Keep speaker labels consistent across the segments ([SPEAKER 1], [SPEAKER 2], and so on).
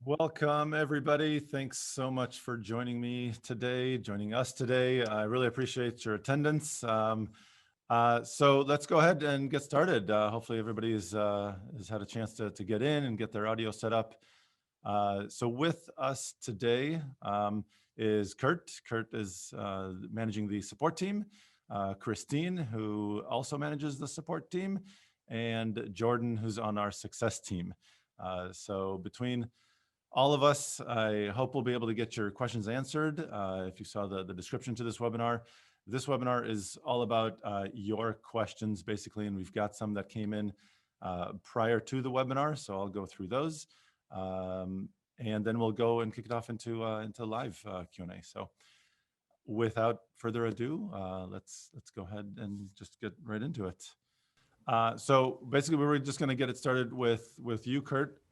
[SPEAKER 1] Welcome, everybody. Thanks so much for joining us today. I really appreciate your attendance. So let's go ahead and get started. Hopefully everybody's has had a chance to get in and get their audio set up. So with us today is Kurt. Kurt is managing the support team. Christine, who also manages the support team, and Jordan, who's on our success team. So between all of us, I hope we'll be able to get your questions answered. If you saw the description to this webinar is all about your questions, basically, and we've got some that came in prior to the webinar, so I'll go through those. And then we'll go and kick it off into live Q&A. So without further ado, let's go ahead and just get right into it. So basically, we were just going to get it started with you, Kurt.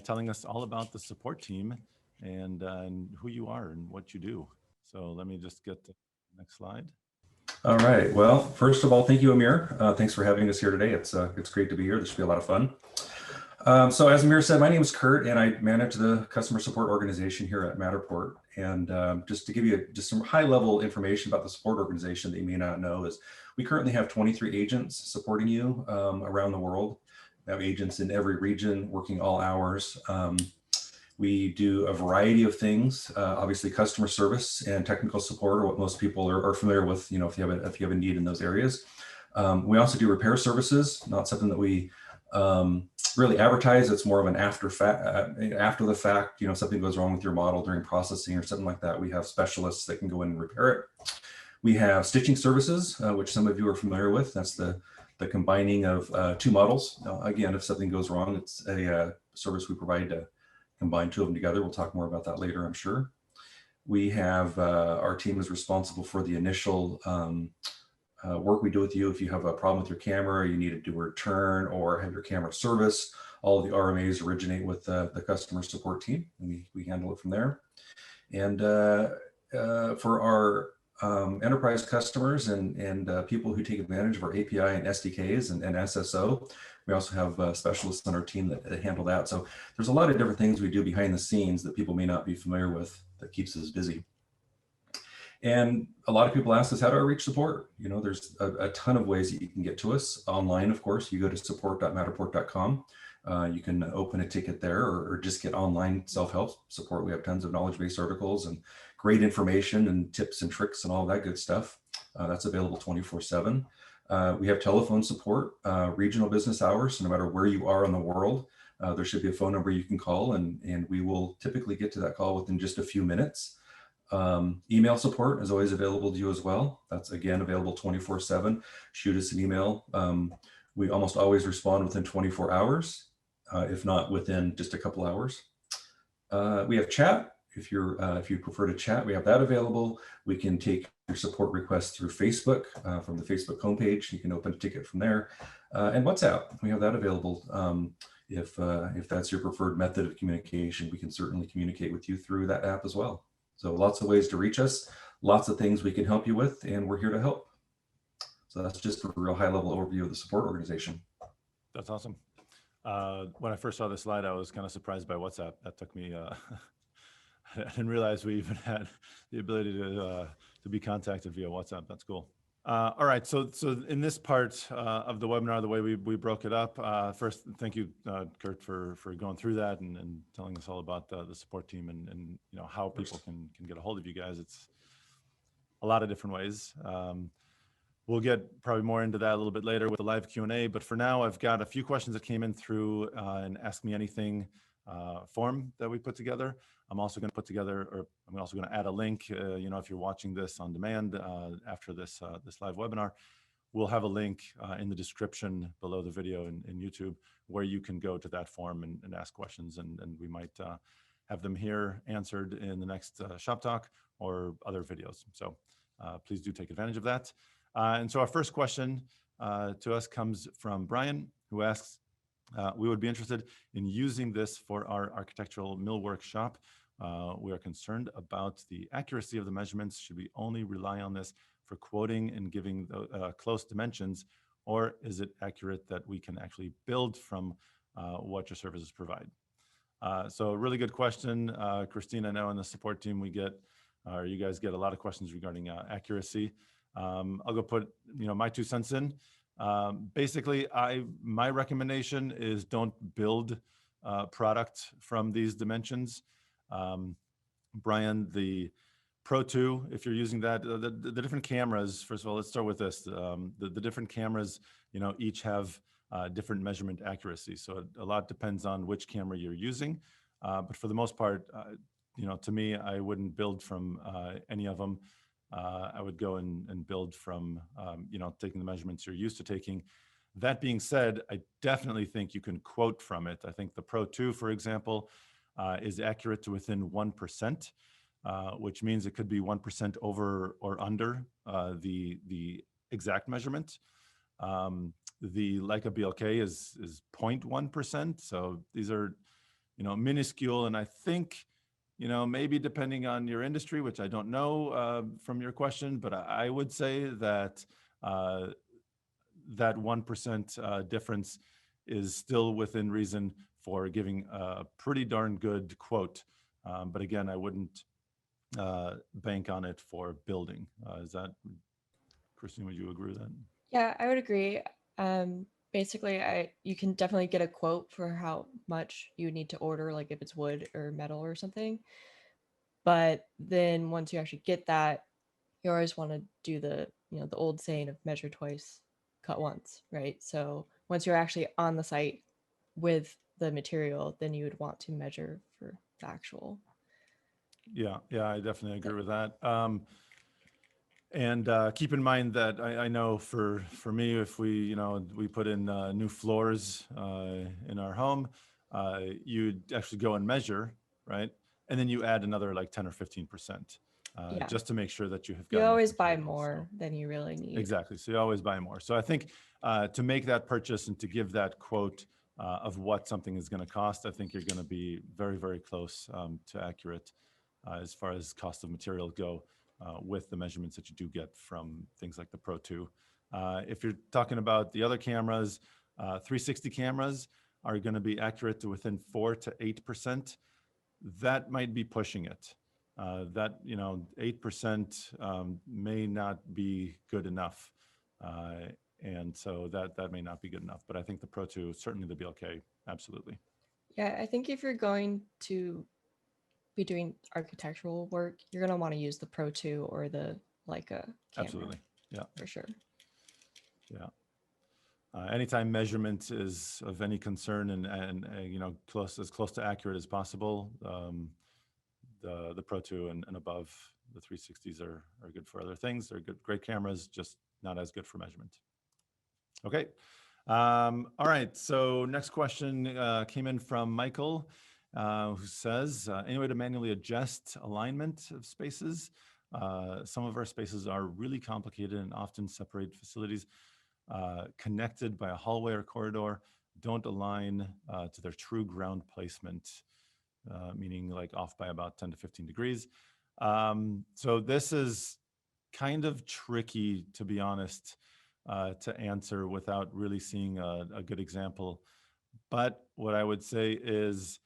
[SPEAKER 1] Telling us all about the support team and who you are and what you do. So let me just get the next slide.
[SPEAKER 2] All right. Well, first of all, thank you, Amir. Thanks for having us here today. It's great to be here. This should be a lot of fun. So as Amir said, my name is Kurt, and I manage the customer support organization here at Matterport. And just to give you just some high-level information about the support organization that you may not know is we currently have 23 agents supporting you around the world. We have agents in every region working all hours. We do a variety of things. Obviously, customer service and technical support are what most people are familiar with. You know, if you have a need in those areas. We also do repair services. Not something that we really advertise. It's more of an after the fact. You know, something goes wrong with your model during processing or something like that. We have specialists that can go in and repair it. We have stitching services, which some of you are familiar with. That's the combining of two models. Now, again, if something goes wrong, it's a service we provide to combine two of them together. We'll talk more about that later, I'm sure. We have, our team is responsible for the initial work we do with you. If you have a problem with your camera, you need to do a return or have your camera serviced, all of the RMAs originate with the customer support team, and we handle it from there. And for our enterprise customers and people who take advantage of our API and SDKs and SSO. We also have specialists on our team that handle that. So there's a lot of different things we do behind the scenes that people may not be familiar with that keeps us busy. And a lot of people ask us, how do I reach support? You know, there's a ton of ways that you can get to us online. Of course, you go to support.matterport.com. You can open a ticket there or just get online self-help support. We have tons of knowledge-based articles and great information and tips and tricks and all that good stuff. That's available 24/7. We have telephone support, regional business hours. So no matter where you are in the world, there should be a phone number you can call, and we will typically get to that call within just a few minutes. Email support is always available to you as well. That's again available 24/7. Shoot us an email. We almost always respond within 24 hours, if not within just a couple hours. We have chat. If you prefer to chat, we have that available. We can take your support requests through Facebook from the Facebook homepage. You can open a ticket from there, and WhatsApp. We have that available. If that's your preferred method of communication, we can certainly communicate with you through that app as well. So lots of ways to reach us, lots of things we can help you with, and we're here to help. So that's just a real high-level overview of the support organization.
[SPEAKER 1] That's awesome. When I first saw this slide, I was kind of surprised by WhatsApp. That took me, I didn't realize we even had the ability to be contacted via WhatsApp. That's cool. All right, so in this part of the webinar, the way we broke it up, first, thank you, Kurt, for going through that and telling us all about the support team and you know how people can get a hold of you guys. It's a lot of different ways. We'll get probably more into that a little bit later with the live Q&A, but for now, I've got a few questions that came in through an Ask Me Anything form that we put together. I'm also going to put together, or I'm also going to add a link. You know, if you're watching this on demand after this live webinar, we'll have a link in the description below the video in YouTube where you can go to that form and ask questions, and we might have them here answered in the next shop talk or other videos. So please do take advantage of that. And so our first question to us comes from Brian, who asks, we would be interested in using this for our architectural millwork shop. We are concerned about the accuracy of the measurements. Should we only rely on this for quoting and giving the close dimensions, or is it accurate that we can actually build from what your services provide? So really good question, Christine. I know on the support team you guys get a lot of questions regarding accuracy. I'll go put my 2 cents in. Basically, my recommendation is don't build product from these dimensions. Brian, the Pro 2, if you're using that, the different cameras, first of all, let's start with this. The different cameras, each have different measurement accuracy. So a lot depends on which camera you're using. But for the most part, to me, I wouldn't build from any of them. I would go and build from, taking the measurements you're used to taking. That being said, I definitely think you can quote from it. I think the Pro 2, for example, is accurate to within 1%, which means it could be 1% over or under the exact measurement. The Leica BLK is 0.1%. So these are, minuscule. And I think, maybe depending on your industry, which I don't know from your question, but I would say that that 1% difference is still within reason for giving a pretty darn good quote. But again, I wouldn't bank on it for building. Is that, Christine, would you agree with that?
[SPEAKER 3] Yeah, I would agree. Basically, you can definitely get a quote for how much you need to order, like if it's wood or metal or something. But then once you actually get that, you always want to do the old saying of measure twice, cut once, right? So once you're actually on the site with the material, then you would want to measure for the actual.
[SPEAKER 1] Yeah, I definitely agree with that. And keep in mind that I know for me, if we put in new floors in our home, you'd actually go and measure, right? And then you add another like 10 or 15%,
[SPEAKER 3] Yeah.
[SPEAKER 1] just to make sure that you have
[SPEAKER 3] You
[SPEAKER 1] got enough
[SPEAKER 3] always buy
[SPEAKER 1] material.
[SPEAKER 3] more than you really need.
[SPEAKER 1] Exactly. So you always buy more. So I think to make that purchase and to give that quote of what something is going to cost, I think you're going to be very, very close to accurate as far as cost of material go with the measurements that you do get from things like the Pro 2. If you're talking about the other cameras, 360 cameras are going to be accurate to within 4 to 8%. That might be pushing it. That 8% may not be good enough, and so that may not be good enough. But I think the Pro 2, certainly the BLK, absolutely.
[SPEAKER 3] Yeah, I think if you're going to be doing architectural work, you're gonna want to use the Pro 2 or the Leica camera.
[SPEAKER 1] Absolutely, yeah,
[SPEAKER 3] for sure.
[SPEAKER 1] Yeah. Anytime measurement is of any concern and as close to accurate as possible, the Pro 2 and above, the 360s are good for other things. They're great cameras, just not as good for measurement. Okay. All right. So next question came in from Michael, who says, any way to manually adjust alignment of spaces? Some of our spaces are really complicated and often separate facilities connected by a hallway or corridor don't align to their true ground placement, meaning like off by about 10 to 15 degrees. So this is kind of tricky, to be honest, to answer without really seeing a good example. But what I would say is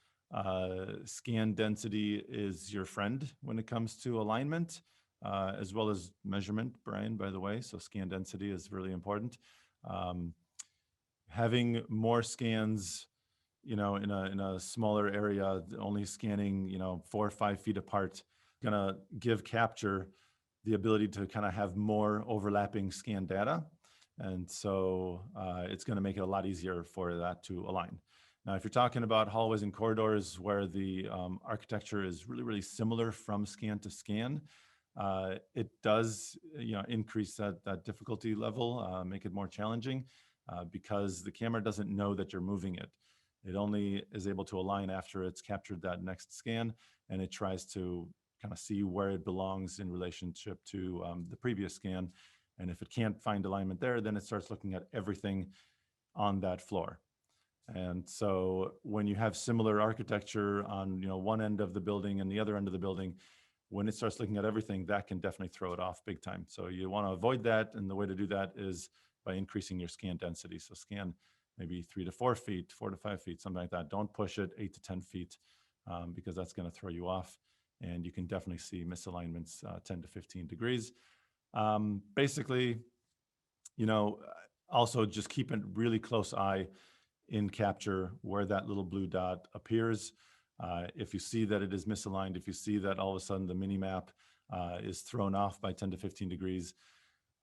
[SPEAKER 1] scan density is your friend when it comes to alignment, as well as measurement, Brian, by the way. So scan density is really important. Having more scans, in a smaller area, only scanning, 4 or 5 feet apart, gonna give capture the ability to kind of have more overlapping scan data. And so it's going to make it a lot easier for that to align. Now, if you're talking about hallways and corridors where the architecture is really, really similar from scan to scan, it does increase that difficulty level, make it more challenging because the camera doesn't know that you're moving it. It only is able to align after it's captured that next scan, and it tries to kind of see where it belongs in relationship to the previous scan. And if it can't find alignment there, then it starts looking at everything on that floor. And so when you have similar architecture on one end of the building and the other end of the building, when it starts looking at everything, that can definitely throw it off big time. So you want to avoid that. And the way to do that is by increasing your scan density. So scan maybe 3 to 4 feet, 4 to 5 feet, something like that. Don't push it 8 to 10 feet because that's going to throw you off. And you can definitely see misalignments 10 to 15 degrees. Basically, also just keep a really close eye in capture where that little blue dot appears. If you see that it is misaligned, if you see that all of a sudden the mini map is thrown off by 10 to 15 degrees,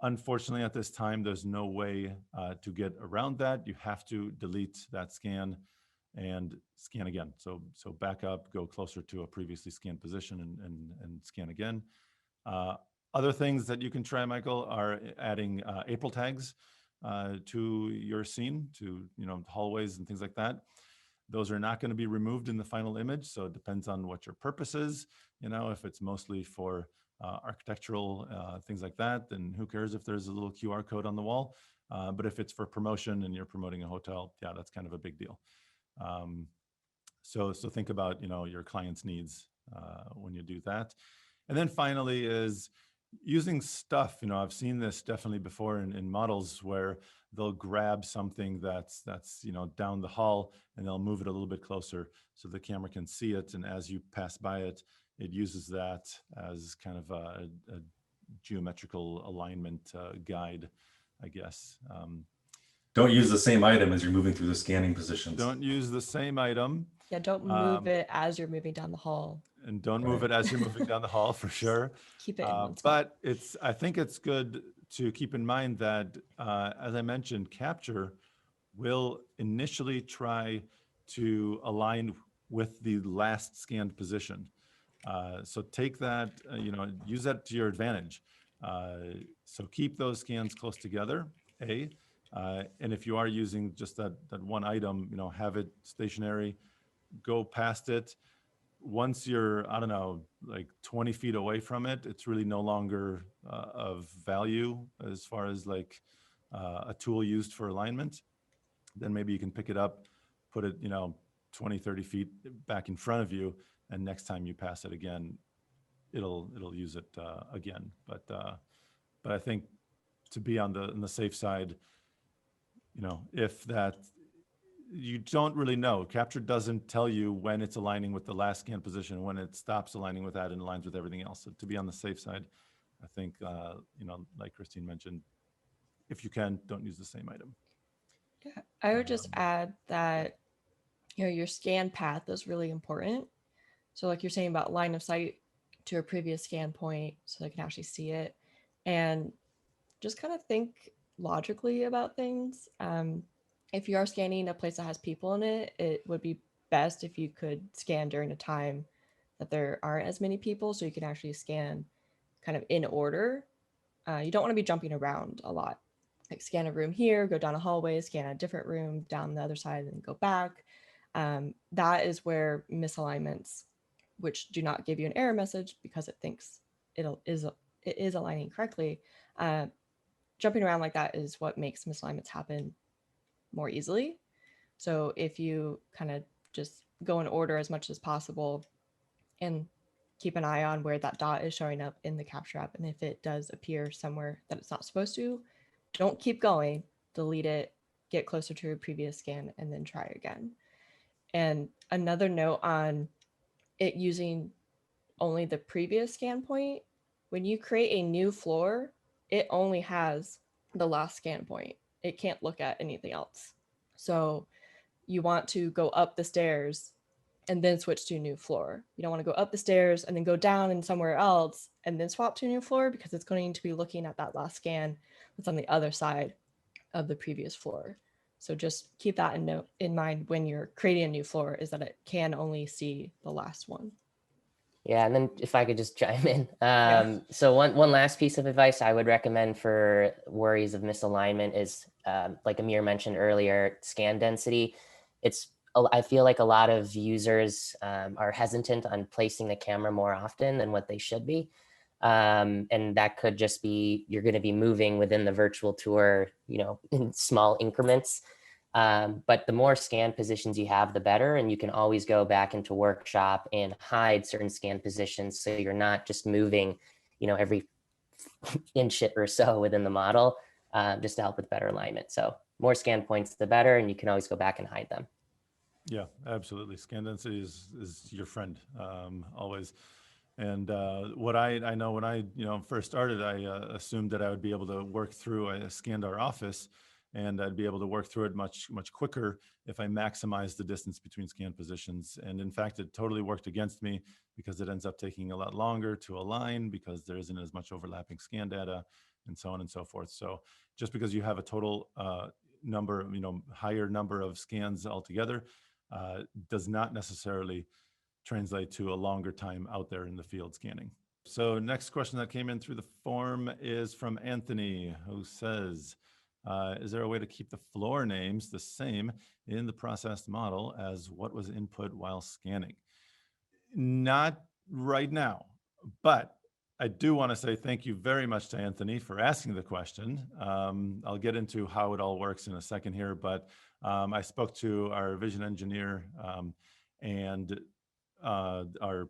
[SPEAKER 1] unfortunately at this time, there's no way to get around that. You have to delete that scan and scan again. So back up, go closer to a previously scanned position and scan again. Other things that you can try, Michael, are adding April tags to your scene, to hallways and things like that. Those are not going to be removed in the final image, so it depends on what your purpose is. If it's mostly for architectural things like that, then who cares if there's a little QR code on the wall? But if it's for promotion and you're promoting a hotel, yeah, that's kind of a big deal. So think about your client's needs when you do that. And then finally is using stuff. I've seen this definitely before in models where they'll grab something that's down the hall and they'll move it a little bit closer so the camera can see it. And as you pass by it, it uses that as kind of a geometrical alignment guide, I guess.
[SPEAKER 2] Don't use the same item as you're moving through the scanning positions.
[SPEAKER 1] Don't use the same item.
[SPEAKER 3] Yeah, don't move it as you're moving down the hall.
[SPEAKER 1] And don't move it as you're moving down the hall, for sure.
[SPEAKER 3] Keep it in one spot.
[SPEAKER 1] But I think it's good to keep in mind that, as I mentioned, capture will initially try to align with the last scanned position. So take that, use that to your advantage. So keep those scans close together, and if you are using just that one item, have it stationary, go past it. Once you're, I don't know, like 20 feet away from it, it's really no longer of value as far as like a tool used for alignment. Then maybe you can pick it up, put it, 20, 30 feet back in front of you, and next time you pass it again, it'll use it again. But I think to be on the safe side, if that, you don't really know. Capture doesn't tell you when it's aligning with the last scan position, when it stops aligning with that and aligns with everything else. So to be on the safe side, I think, like Christine mentioned, if you can, don't use the same item.
[SPEAKER 3] Yeah, I would just add that, your scan path is really important. So like you're saying about line of sight to a previous scan point so they can actually see it, and just kind of think logically about things. If you are scanning a place that has people in it, it would be best if you could scan during a time that there aren't as many people, so you can actually scan kind of in order. You don't want to be jumping around a lot. Like scan a room here, go down a hallway, scan a different room down the other side, and go back. That is where misalignments, which do not give you an error message because it thinks it is aligning correctly. Jumping around like that is what makes misalignments happen more easily. So if you kind of just go in order as much as possible and keep an eye on where that dot is showing up in the capture app, and if it does appear somewhere that it's not supposed to, don't keep going, delete it, get closer to a previous scan, and then try again. And another note on it using only the previous scan point, when you create a new floor, it only has the last scan point. It can't look at anything else. So you want to go up the stairs and then switch to a new floor. You don't want to go up the stairs and then go down and somewhere else and then swap to a new floor, because it's going to be looking at that last scan that's on the other side of the previous floor. So just keep that in mind when you're creating a new floor, is that it can only see the last one.
[SPEAKER 4] Yeah, and then if I could just chime in. So one last piece of advice I would recommend for worries of misalignment is, like Amir mentioned earlier, scan density. I feel like a lot of users are hesitant on placing the camera more often than what they should be. And that could just be, you're going to be moving within the virtual tour, in small increments. But the more scan positions you have, the better. And you can always go back into workshop and hide certain scan positions, so you're not just moving, every inch or so within the model, just to help with better alignment. So more scan points, the better, and you can always go back and hide them.
[SPEAKER 1] Yeah, absolutely. Scan density is your friend, always. And what I know when I first started, I assumed that I would be able to work through. I scanned our office, and I'd be able to work through it much quicker if I maximized the distance between scan positions. And in fact, it totally worked against me because it ends up taking a lot longer to align because there isn't as much overlapping scan data, and so on and so forth. So just because you have a total number, higher number of scans altogether, does not necessarily translate to a longer time out there in the field scanning. So next question that came in through the form is from Anthony, who says, is there a way to keep the floor names the same in the processed model as what was input while scanning? Not right now, but I do want to say thank you very much to Anthony for asking the question. I'll get into how it all works in a second here, but I spoke to our vision engineer and our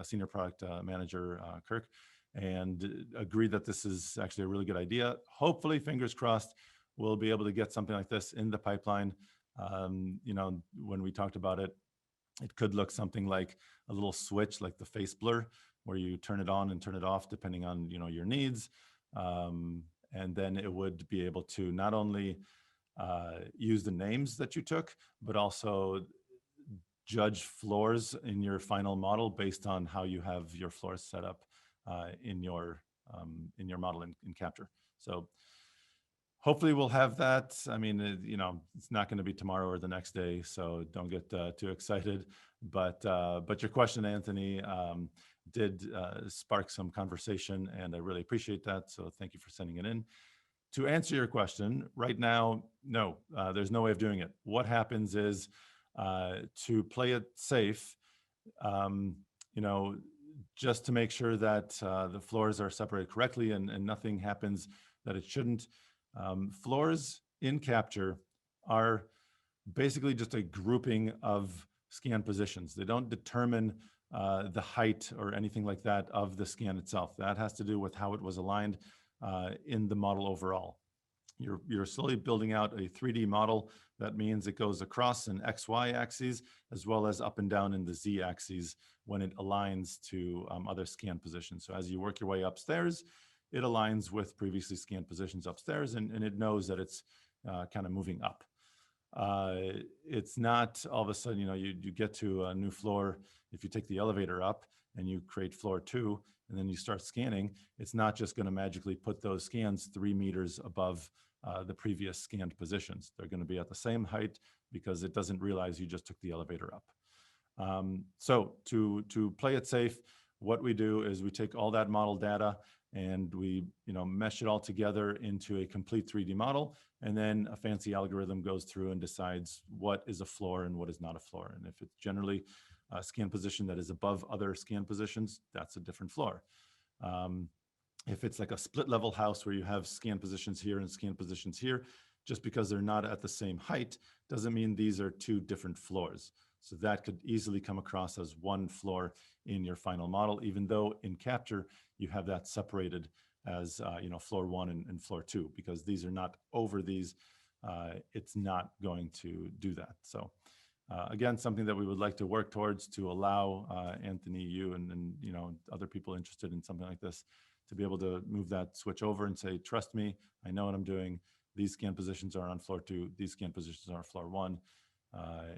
[SPEAKER 1] senior product manager, Kirk, and agreed that this is actually a really good idea. Hopefully, fingers crossed, we'll be able to get something like this in the pipeline. When we talked about it, it could look something like a little switch, like the face blur, where you turn it on and turn it off depending on your needs, and then it would be able to not only use the names that you took, but also judge floors in your final model based on how you have your floors set up in your model in Capture. So hopefully we'll have that. I mean, it's not going to be tomorrow or the next day, so don't get too excited. But your question, Anthony, did spark some conversation, and I really appreciate that. So thank you for sending it in. To answer your question, right now, no, there's no way of doing it. What happens is, to play it safe, just to make sure that the floors are separated correctly and nothing happens that it shouldn't. Floors in Capture are basically just a grouping of scan positions. They don't determine the height or anything like that of the scan itself. That has to do with how it was aligned in the model overall. You're slowly building out a 3D model. That means it goes across an XY axes as well as up and down in the Z axes when it aligns to other scan positions. So as you work your way upstairs, it aligns with previously scanned positions upstairs, and it knows that it's kind of moving up. It's not all of a sudden, you get to a new floor. If you take the elevator up and you create floor 2 and then you start scanning, it's not just going to magically put those scans 3 meters above the previous scanned positions. They're going to be at the same height because it doesn't realize you just took the elevator up. So to play it safe, what we do is we take all that model data and we mesh it all together into a complete 3D model, and then a fancy algorithm goes through and decides what is a floor and what is not a floor. And if it's generally a scan position that is above other scan positions, that's a different floor. If it's like a split level house where you have scan positions here and scan positions here, just because they're not at the same height doesn't mean these are 2 different floors. So that could easily come across as one floor in your final model, even though in Capture you have that separated as floor 1 and floor 2, because these are not over these. It's not going to do that. So again, something that we would like to work towards to allow Anthony, you and other people interested in something like this to be able to move that switch over and say, trust me, I know what I'm doing. These scan positions are on floor 2, these scan positions are on floor 1,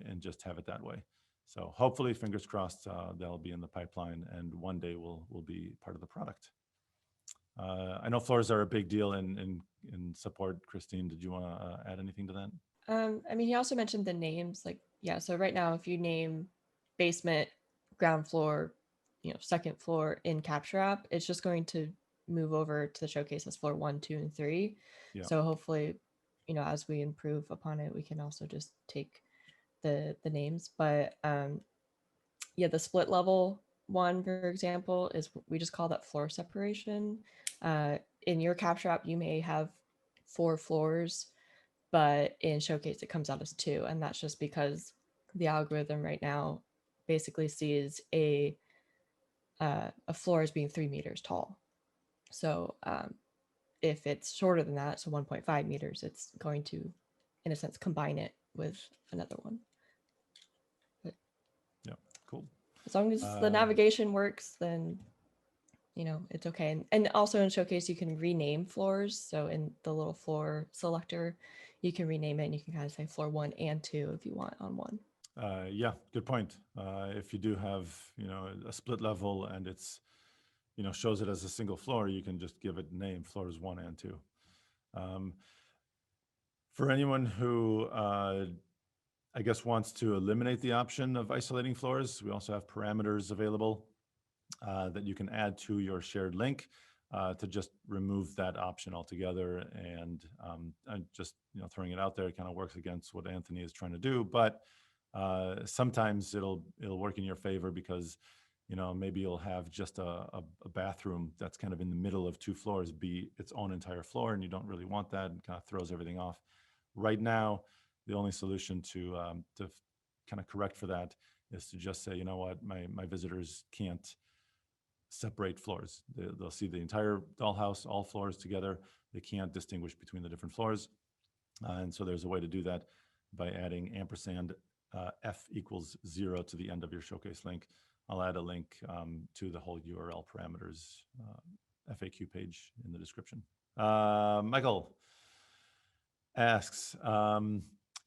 [SPEAKER 1] and just have it that way. So hopefully, fingers crossed, they'll be in the pipeline, and one day will be part of the product. I know floors are a big deal in support. Christine, did you want to add anything to that?
[SPEAKER 3] I mean, he also mentioned the names. So right now, if you name basement, ground floor, second floor in Capture app, it's just going to move over to the showcase as floor 1, 2, and 3.
[SPEAKER 1] Yeah.
[SPEAKER 3] So hopefully, as we improve upon it, we can also just take the names. But the split level one, for example, is we just call that floor separation. In your Capture app, you may have 4 floors, but in Showcase it comes out as 2, and that's just because the algorithm right now basically sees a floor as being 3 meters tall. So if it's shorter than that, so 1.5 meters, it's going to, in a sense, combine it with another one. But
[SPEAKER 1] Yeah, cool.
[SPEAKER 3] as long as the navigation works, then it's okay. And also in Showcase, you can rename floors. So in the little floor selector, you can rename it, and you can kind of say floor 1 and 2 if you want on one.
[SPEAKER 1] Yeah, good point. If you do have, a split level and it's, shows it as a single floor, you can just give it a name, floors 1 and 2. For anyone who, I guess, wants to eliminate the option of isolating floors, we also have parameters available that you can add to your shared link to just remove that option altogether. And I'm just, throwing it out there, it kind of works against what Anthony is trying to do, but sometimes it'll work in your favor because maybe you'll have just a bathroom that's kind of in the middle of 2 floors be its own entire floor, and you don't really want that, and kind of throws everything off. Right now, the only solution to kind of correct for that is to just say, you know what, my visitors can't separate floors. They'll see the entire dollhouse, all floors together. They can't distinguish between the different floors. And so there's a way to do that by adding ampersand F equals 0 to the end of your Showcase link. I'll add a link to the whole URL parameters FAQ page in the description. Michael asks,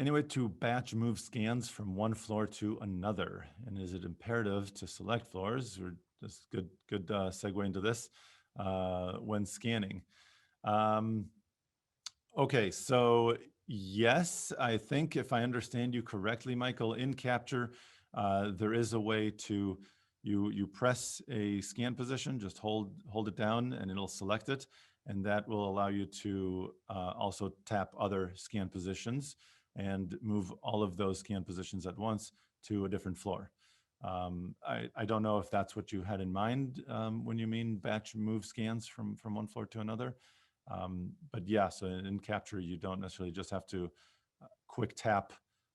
[SPEAKER 1] any way to batch move scans from one floor to another? And is it imperative to select floors, or just good segue into this when scanning? Okay, so yes, I think if I understand you correctly, Michael, in Capture, there is a way to, you press a scan position, just hold it down and it'll select it. And that will allow you to also tap other scan positions and move all of those scan positions at once to a different floor. I don't know if that's what you had in mind when you mean batch move scans from one floor to another. But yeah, so in Capture, you don't necessarily just have to quick tap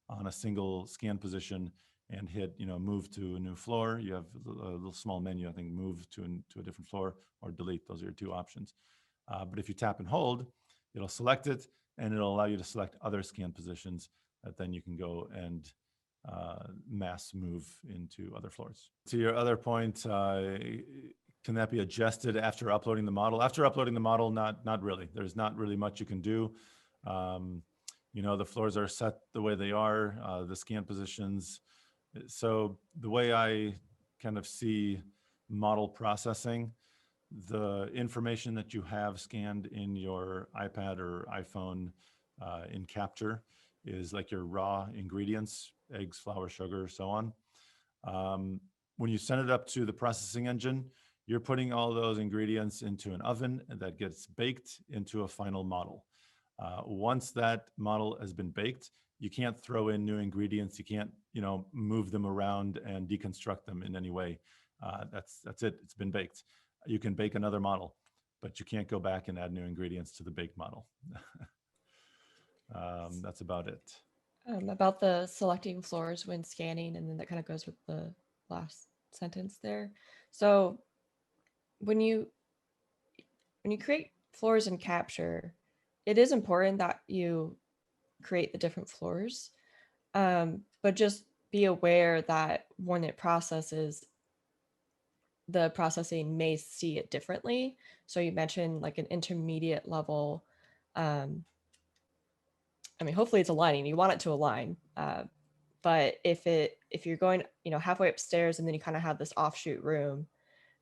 [SPEAKER 1] on a single scan position and hit, move to a new floor. You have a little small menu, I think, move to a different floor or delete. Those are your 2 options. But if you tap and hold, it'll select it and it'll allow you to select other scan positions that then you can go and mass move into other floors. To your other point, can that be adjusted after uploading the model? After uploading the model, not really. There's not really much you can do. The floors are set the way they are, the scan positions. So the way I kind of see model processing, the information that you have scanned in your iPad or iPhone in Capture is like your raw ingredients, eggs, flour, sugar, so on. When you send it up to the processing engine, you're putting all those ingredients into an oven that gets baked into a final model. Once that model has been baked, you can't throw in new ingredients. You can't, move them around and deconstruct them in any way. That's it. It's been baked. You can bake another model, but you can't go back and add new ingredients to the baked model. That's about it.
[SPEAKER 3] About the selecting floors when scanning, and then that kind of goes with the last sentence there. So when you create floors in Capture, it is important that you create the different floors, but just be aware that when it processes, the processing may see it differently. So you mentioned like an intermediate level. Hopefully it's aligning. You want it to align. But if you're going, halfway upstairs and then you kind of have this offshoot room,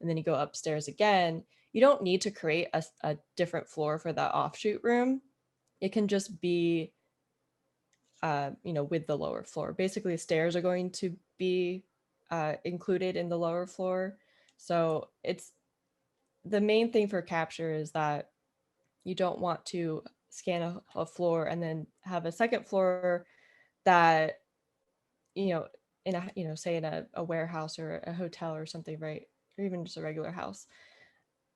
[SPEAKER 3] and then you go upstairs again, you don't need to create a different floor for that offshoot room. It can just be, with the lower floor. Basically, the stairs are going to be included in the lower floor. So it's the main thing for Capture is that you don't want to scan a floor and then have a second floor that, in a, say in a warehouse or a hotel or something, right? Or even just a regular house.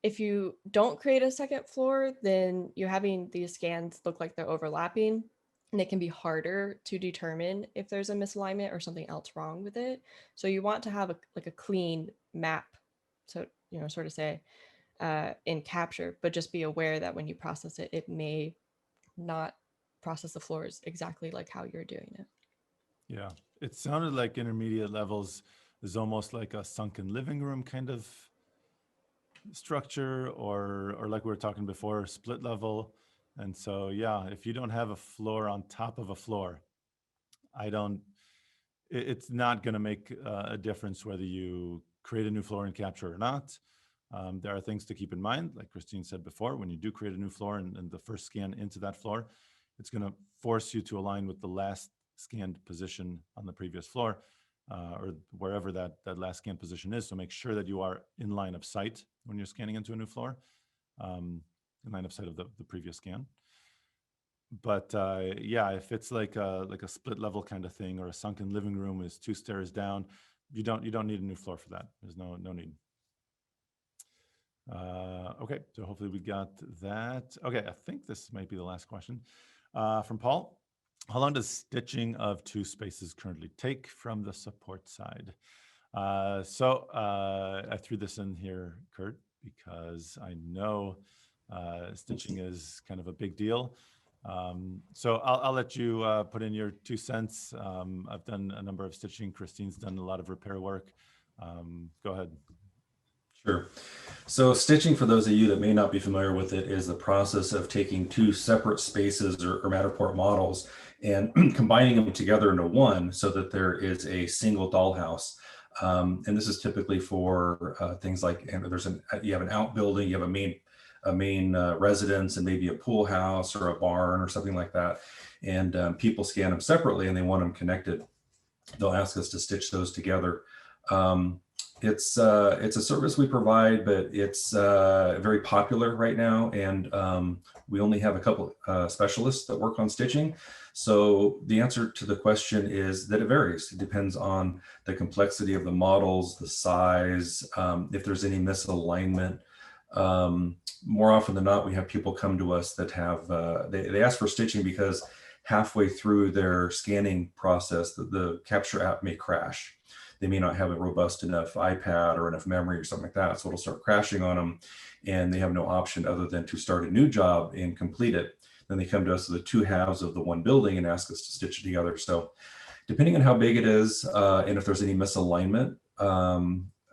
[SPEAKER 3] If you don't create a second floor, then you're having these scans look like they're overlapping, and it can be harder to determine if there's a misalignment or something else wrong with it. So you want to have a clean map, so sort of say, in capture, but just be aware that when you process it, it may not process the floors exactly like how you're doing it.
[SPEAKER 1] Yeah, it sounded like intermediate levels is almost like a sunken living room kind of structure, or like we were talking before, split level. And so, yeah, if you don't have a floor on top of a floor, I don't, it's not going to make a difference whether you create a new floor in capture or not. There are things to keep in mind, like Christine said before, when you do create a new floor and the first scan into that floor, it's going to force you to align with the last scanned position on the previous floor, or wherever that last scanned position is. So make sure that you are in line of sight when you're scanning into a new floor, in line of sight of the previous scan. But yeah, if it's like a split level kind of thing, or a sunken living room is 2 stairs down, you don't need a new floor for that. There's no need. Okay, so hopefully we got that. Okay, I think this might be the last question from Paul. How long does stitching of 2 spaces currently take from the support side? So I threw this in here, Kurt, because I know stitching is kind of a big deal. So I'll let you put in your 2 cents. I've done a number of stitching. Christine's done a lot of repair work. Go ahead.
[SPEAKER 2] Sure. So stitching, for those of you that may not be familiar with it, is the process of taking 2 separate spaces or Matterport models and combining them together into one so that there is a single dollhouse. And this is typically for things like, you have an outbuilding, you have a main residence, and maybe a pool house or a barn or something like that. And people scan them separately and they want them connected. They'll ask us to stitch those together. It's a service we provide, but it's very popular right now, and we only have a couple specialists that work on stitching. So the answer to the question is that it varies. It depends on the complexity of the models, the size, if there's any misalignment. More often than not, we have people come to us that have, they ask for stitching because halfway through their scanning process, the capture app may crash. They may not have a robust enough iPad or enough memory or something like that. So it'll start crashing on them, and they have no option other than to start a new job and complete it. Then they come to us with the 2 halves of the one building and ask us to stitch it together. So depending on how big it is, and if there's any misalignment,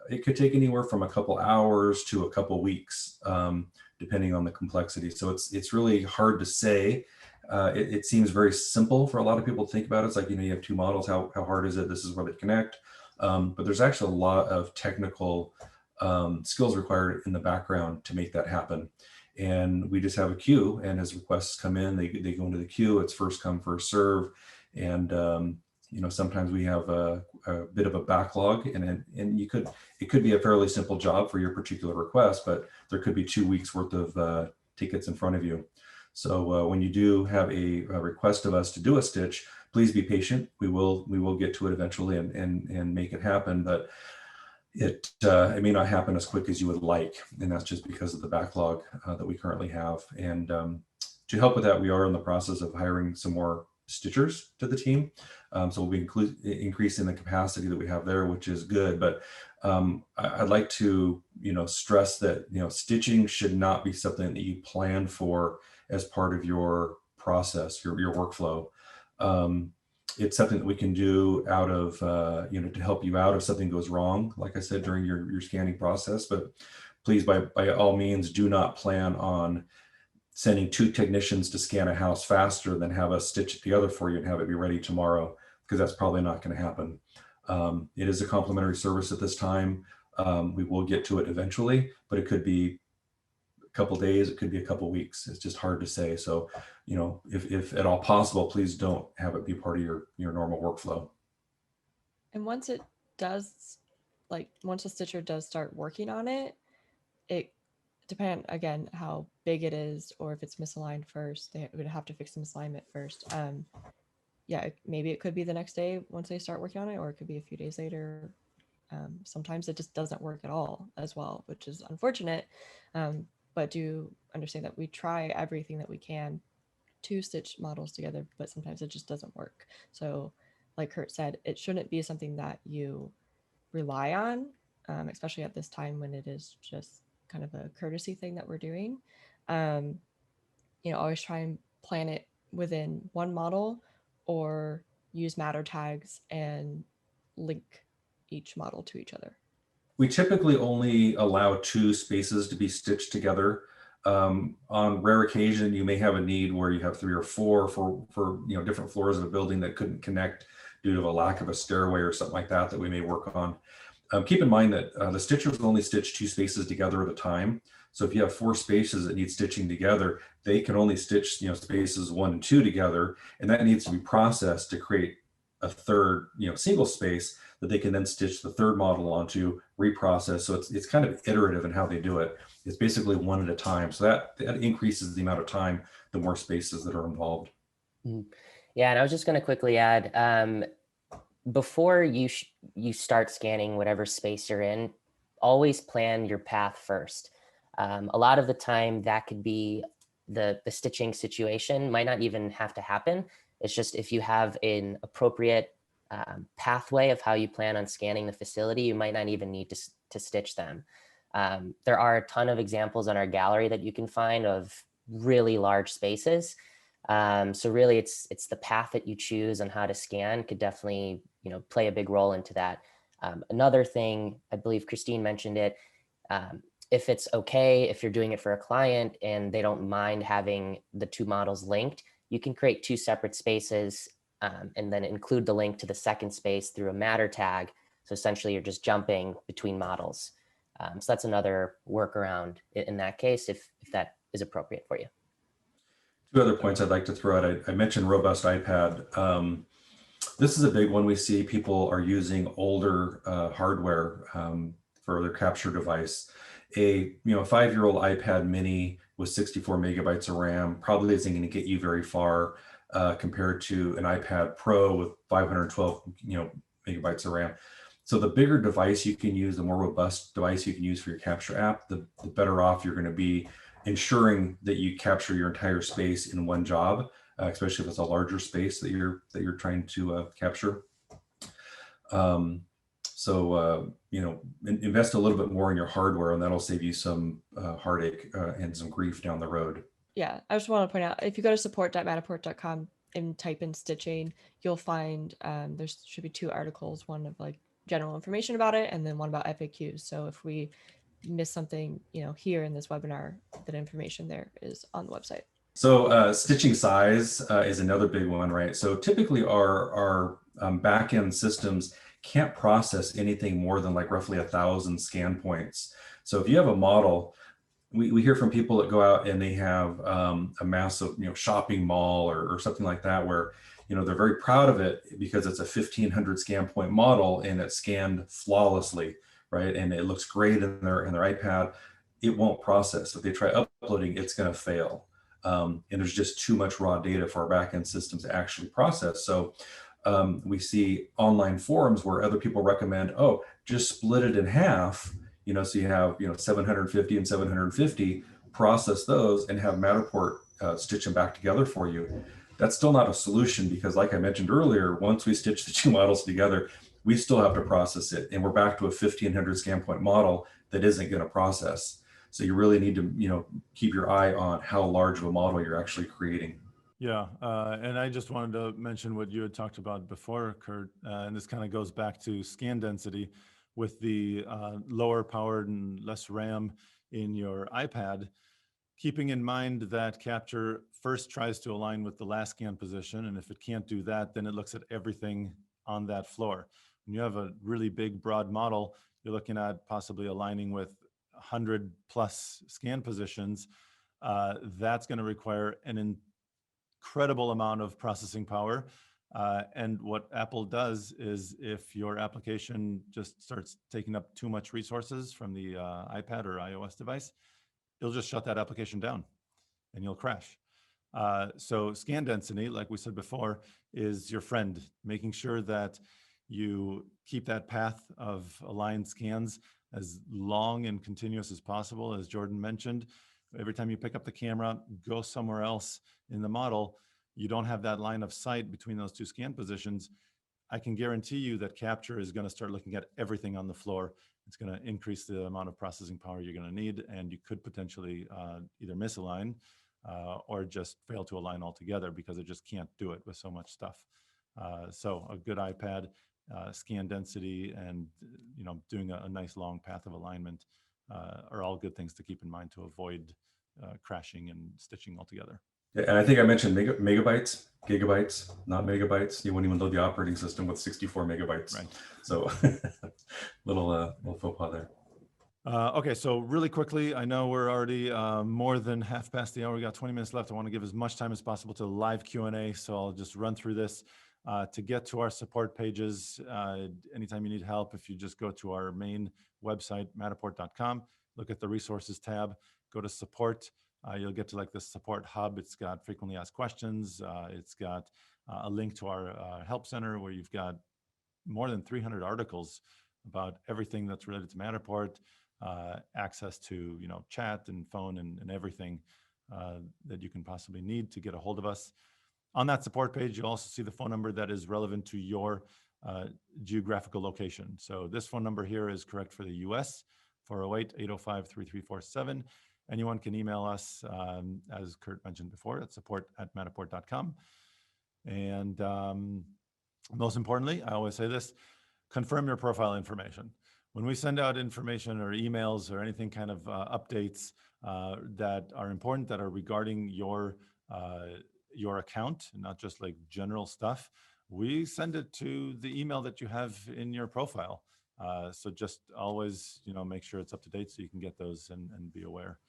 [SPEAKER 2] it could take anywhere from a couple hours to a couple weeks, depending on the complexity. So it's really hard to say. It seems very simple for a lot of people to think about. It's like, you have 2 models, how hard is it? This is where they connect. But there's actually a lot of technical skills required in the background to make that happen. And we just have a queue, and as requests come in, they go into the queue. It's first come, first serve. And sometimes we have a bit of a backlog, and it could be a fairly simple job for your particular request, but there could be 2 weeks worth of tickets in front of you. So when you do have a request of us to do a stitch, please be patient. We will get to it eventually and make it happen, but it may not happen as quick as you would like, and that's just because of the backlog that we currently have. And to help with that, we are in the process of hiring some more stitchers to the team. So we'll be increasing the capacity that we have there, which is good. But I'd like to stress that stitching should not be something that you plan for as part of your process, your workflow. It's something that we can do out of, to help you out if something goes wrong, like I said, during your scanning process. But please, by all means, do not plan on sending 2 technicians to scan a house faster than have us stitch it together for you and have it be ready tomorrow, because that's probably not going to happen. It is a complimentary service at this time. We will get to it eventually, but it could be a couple days, it could be a couple weeks. It's just hard to say. So, if at all possible, please don't have it be part of your normal workflow.
[SPEAKER 3] And once it does, once the stitcher does start working on it, it depends again how big it is, or if it's misaligned first, they would have to fix the misalignment first. Yeah, maybe it could be the next day once they start working on it, or it could be a few days later. Sometimes it just doesn't work at all as well, which is unfortunate. But do understand that we try everything that we can to stitch models together, but sometimes it just doesn't work. So like Kurt said, it shouldn't be something that you rely on, especially at this time when it is just kind of a courtesy thing that we're doing. Always try and plan it within one model, or use matter tags and link each model to each other.
[SPEAKER 2] We typically only allow 2 spaces to be stitched together. On rare occasion, you may have a need where you have 3 or 4 for different floors of a building that couldn't connect due to a lack of a stairway or something like that we may work on. Keep in mind that the stitchers will only stitch 2 spaces together at a time. So if you have 4 spaces that need stitching together, they can only stitch spaces 1 and 2 together, and that needs to be processed to create a third single space that they can then stitch the third model onto, reprocess. So it's kind of iterative in how they do it. It's basically one at a time. So that increases the amount of time, the more spaces that are involved.
[SPEAKER 4] Yeah, and I was just going to quickly add, before you start scanning whatever space you're in, always plan your path first. A lot of the time that could be the stitching situation might not even have to happen. It's just if you have an appropriate pathway of how you plan on scanning the facility, you might not even need to stitch them. There are a ton of examples on our gallery that you can find of really large spaces. So really it's the path that you choose on how to scan could definitely, play a big role into that. Another thing, I believe Christine mentioned it, if it's okay, if you're doing it for a client and they don't mind having the 2 models linked, you can create 2 separate spaces and then include the link to the second space through a matter tag. So essentially you're just jumping between models. So that's another workaround in that case, if that is appropriate for you.
[SPEAKER 2] 2 other points I'd like to throw out. I mentioned robust iPad. This is a big one. We see people are using older hardware for their capture device. A 5-year-old iPad mini with 64 megabytes of RAM probably isn't going to get you very far compared to an iPad Pro with 512 megabytes of RAM. So the bigger device you can use, the more robust device you can use for your capture app, the better off you're going to be, ensuring that you capture your entire space in one job, especially if it's a larger space that you're trying to capture. Invest a little bit more in your hardware, and that'll save you some heartache and some grief down the road.
[SPEAKER 3] Yeah, I just want to point out, if you go to support.matterport.com and type in stitching, you'll find there should be 2 articles, one of like general information about it, and then one about FAQs. So if we miss something, here in this webinar, that information there is on the website.
[SPEAKER 2] So stitching size is another big one, right? So typically our back-end systems can't process anything more than like roughly 1,000 scan points. So if you have a model, we hear from people that go out and they have a massive shopping mall or something like that, where they're very proud of it because it's a 1,500 scan point model and it's scanned flawlessly, right? And it looks great in their iPad. It won't process. If they try uploading, it's going to fail. And there's just too much raw data for our backend systems to actually process. So we see online forums where other people recommend, oh, just split it in half, so you have 750 and 750, process those and have Matterport stitch them back together for you. That's still not a solution, because like I mentioned earlier, once we stitch the 2 models together, we still have to process it, and we're back to a 1,500 scan point model that isn't going to process. So you really need to, keep your eye on how large of a model you're actually creating.
[SPEAKER 1] Yeah, and I just wanted to mention what you had talked about before, Kurt, and this kind of goes back to scan density. With the lower powered and less RAM in your iPad, keeping in mind that capture first tries to align with the last scan position, and if it can't do that, then it looks at everything on that floor. When you have a really big, broad model, you're looking at possibly aligning with 100 plus scan positions. That's going to require an incredible amount of processing power. And what Apple does is, if your application just starts taking up too much resources from the iPad or iOS device, it'll just shut that application down and you'll crash. So scan density, like we said before, is your friend, making sure that you keep that path of aligned scans as long and continuous as possible. As Jordan mentioned, every time you pick up the camera, go somewhere else in the model, you don't have that line of sight between those 2 scan positions, I can guarantee you that capture is going to start looking at everything on the floor. It's going to increase the amount of processing power you're going to need, and you could potentially either misalign or just fail to align altogether because it just can't do it with so much stuff. So a good iPad, scan density, and doing a nice long path of alignment are all good things to keep in mind to avoid crashing and stitching altogether.
[SPEAKER 2] Yeah, and I think I mentioned megabytes, gigabytes, not megabytes. You wouldn't even load the operating system with 64 megabytes.
[SPEAKER 1] Right.
[SPEAKER 2] So little faux pas there.
[SPEAKER 1] Okay, so really quickly, I know we're already more than half past the hour. We got 20 minutes left. I want to give as much time as possible to live Q&A, so I'll just run through this. To get to our support pages, anytime you need help, if you just go to our main website, matterport.com, look at the resources tab, go to support. You'll get to like the support hub. It's got frequently asked questions. It's got a link to our help center where you've got more than 300 articles about everything that's related to Matterport, access to chat and phone and everything that you can possibly need to get a hold of us. On that support page, you'll also see the phone number that is relevant to your geographical location. So this phone number here is correct for the US, 408-805-3347. Anyone can email us, as Kurt mentioned before, at support@matterport.com. And most importantly, I always say this, confirm your profile information. When we send out information or emails or anything kind of updates that are important, that are regarding your account, not just like general stuff, we send it to the email that you have in your profile. So just always, make sure it's up to date so you can get those and be aware.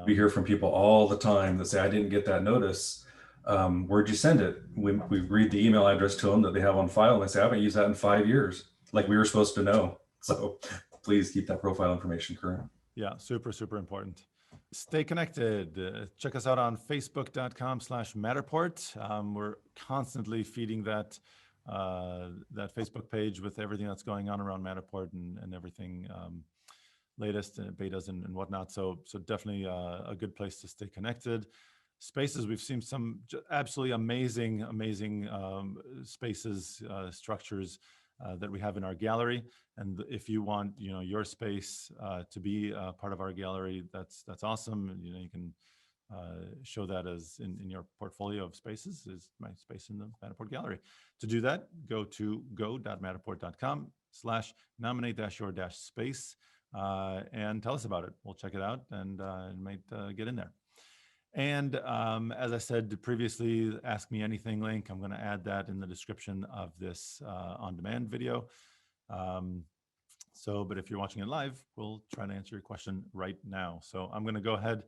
[SPEAKER 2] We hear from people all the time that say, I didn't get that notice. Where'd you send it? We read the email address to them that they have on file, and they say, I haven't used that in 5 years. Like we were supposed to know. So please keep that profile information current. Yeah,
[SPEAKER 1] super, super important. Stay connected. Check us out on facebook.com/Matterport. We're constantly feeding that Facebook page with everything that's going on around Matterport and everything latest betas and whatnot. So definitely a good place to stay connected. Spaces, we've seen some absolutely amazing spaces, structures that we have in our gallery. And if you want, your space to be part of our gallery, that's awesome. You can show that as in your portfolio of spaces is my space in the Matterport gallery. To do that, go to go.matterport.com/nominate-your-space and tell us about it. We'll check it out and might get in there. And as I said previously, Ask Me Anything link, I'm going to add that in the description of this on-demand video. But if you're watching it live, we'll try to answer your question right now. So I'm going to go ahead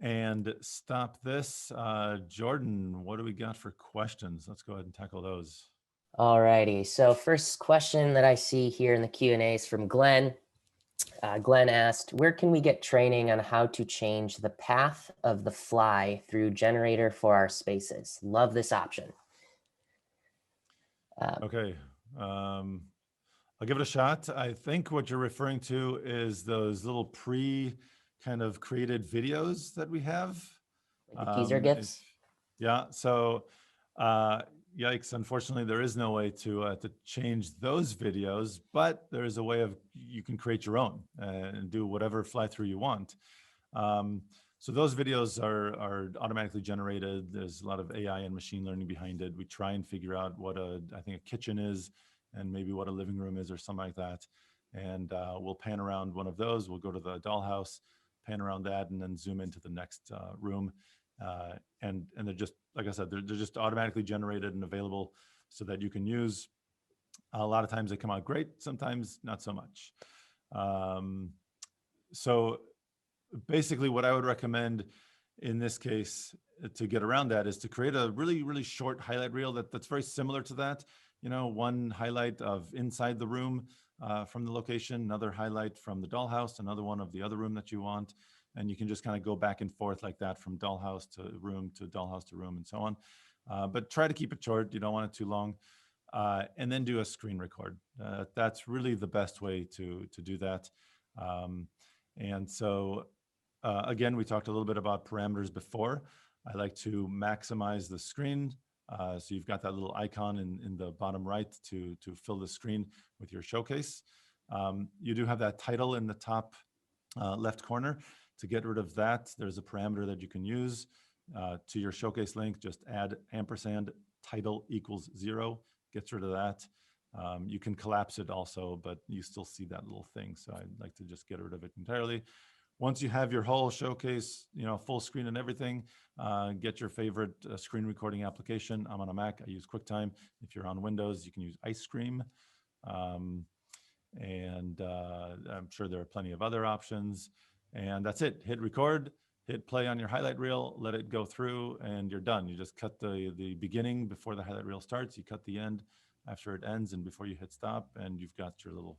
[SPEAKER 1] and stop this. Jordan, what do we got for questions? Let's go ahead and tackle those.
[SPEAKER 4] All righty. So first question that I see here in the Q&A is from Glenn. Glenn asked, where can we get training on how to change the path of the fly through generator for our spaces? Love this option.
[SPEAKER 1] Okay. I'll give it a shot. I think what you're referring to is those little kind of created videos that we have.
[SPEAKER 4] Like the teaser GIFs?
[SPEAKER 1] Yeah. So yikes, unfortunately, there is no way to change those videos, but there is a way you can create your own and do whatever fly through you want. So those videos are automatically generated. There's a lot of AI and machine learning behind it. We try and figure out what I think a kitchen is and maybe what a living room is or something like that. And we'll pan around one of those. We'll go to the dollhouse, pan around that, and then zoom into the next room. And they're just, like I said, they're just automatically generated and available so that you can use. A lot of times they come out great, sometimes not so much. So basically what I would recommend in this case to get around that is to create a really, really short highlight reel that's very similar to that. One highlight of inside the room from the location, another highlight from the dollhouse, another one of the other room that you want. And you can just kind of go back and forth like that from dollhouse to room to dollhouse to room and so on. But try to keep it short. You don't want it too long. And then do a screen record. That's really the best way to do that. And so, again, we talked a little bit about parameters before. I like to maximize the screen So you've got that little icon in the bottom right to fill the screen with your showcase. You do have that title in the top left corner. To get rid of that, there's a parameter that you can use to your showcase link. Just add ampersand title equals 0, gets rid of that. You can collapse it also, but you still see that little thing. So I'd like to just get rid of it entirely. Once you have your whole showcase, full screen and everything, get your favorite screen recording application. I'm on a Mac, I use QuickTime. If you're on Windows, you can use Ice Cream. And I'm sure there are plenty of other options. And that's it. Hit record, hit play on your highlight reel, let it go through, and you're done. You just cut the beginning before the highlight reel starts. You cut the end after it ends and before you hit stop, and you've got your little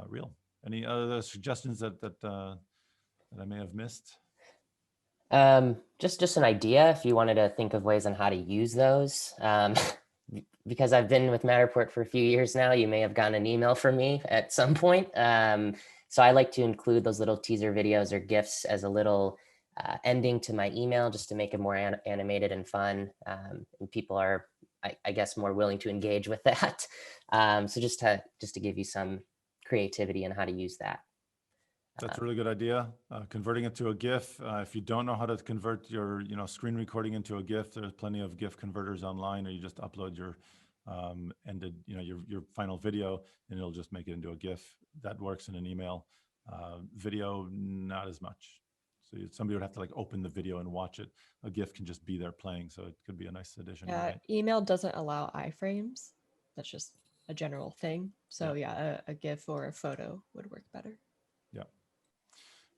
[SPEAKER 1] reel. Any other suggestions that I may have missed?
[SPEAKER 4] Just an idea if you wanted to think of ways on how to use those. Because I've been with Matterport for a few years now, you may have gotten an email from me at some point. So I like to include those little teaser videos or GIFs as a little ending to my email, just to make it more animated and fun. And people are, I guess, more willing to engage with that. So just to give you some creativity in how to use that.
[SPEAKER 1] That's a really good idea. Converting it to a GIF. If you don't know how to convert your, screen recording into a GIF, there's plenty of GIF converters online, or you just upload your ended, your final video, and it'll just make it into a GIF. That works in an email. Video, not as much. So somebody would have to like open the video and watch it. A GIF can just be there playing, so it could be a nice addition.
[SPEAKER 3] Yeah,
[SPEAKER 1] Right?
[SPEAKER 3] email doesn't allow iframes. That's just a general thing. So yeah, a GIF or a photo would work better.
[SPEAKER 1] Yeah.